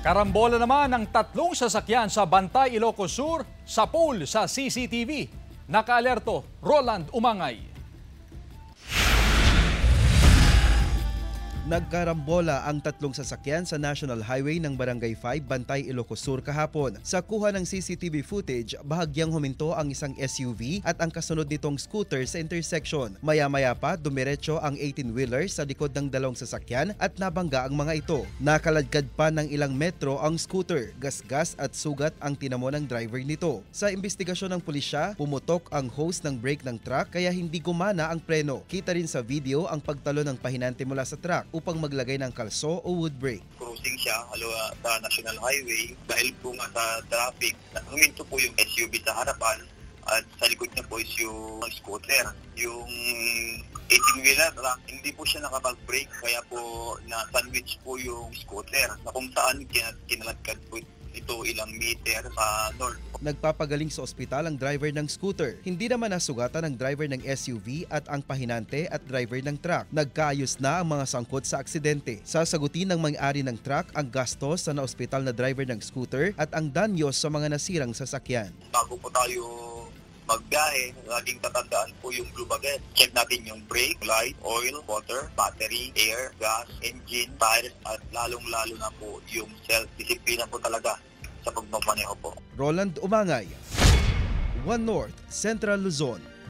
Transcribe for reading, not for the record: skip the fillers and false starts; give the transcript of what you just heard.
Karambola naman ang tatlong sasakyan sa Bantay, Ilocos Sur sa pool sa CCTV. Nakaalerto, Roland Umangay. Nagkarambola ang tatlong sasakyan sa National Highway ng Barangay 5, Bantay, Ilocos Sur kahapon. Sa kuha ng CCTV footage, bahagyang huminto ang isang SUV at ang kasunod nitong scooter sa intersection. Maya-maya pa, dumiretso ang 18-wheeler sa likod ng dalawang sasakyan at nabangga ang mga ito. Nakaladkad pa ng ilang metro ang scooter. Gasgas at sugat ang tinamo ng driver nito. Sa investigasyon ng pulisya, pumutok ang hose ng brake ng truck kaya hindi gumana ang preno. Kita rin sa video ang pagtalo ng pahinante mula sa truck upang maglagay ng kalso o wood brake. Cruising siya sa National Highway dahil po nga sa traffic, huminto po yung SUV sa harapan at sa likod niya po is yung scooter. Yung 18-wheeler, hindi po siya nakapag-brake kaya po na-sandwich po yung scooter na kung saan kinaladkad po ito ilang meter sa north. Nagpapagaling sa ospital ang driver ng scooter. Hindi naman nasugatan ang driver ng SUV at ang pahinante at driver ng truck. Nagkaayos na ang mga sangkot sa aksidente. Sasagutin ng may-ari ng truck ang gastos sa na-ospital na driver ng scooter at ang danyos sa mga nasirang sasakyan. Bago po tayo magbiyahe, laging tatandaan po yung blue baguette. Check natin yung brake, light, oil, water, battery, air, gas, engine, tires, at lalong-lalo na po yung self-discipline po talaga sa pagmamaneho po. Roland Umangay, One North, Central Luzon.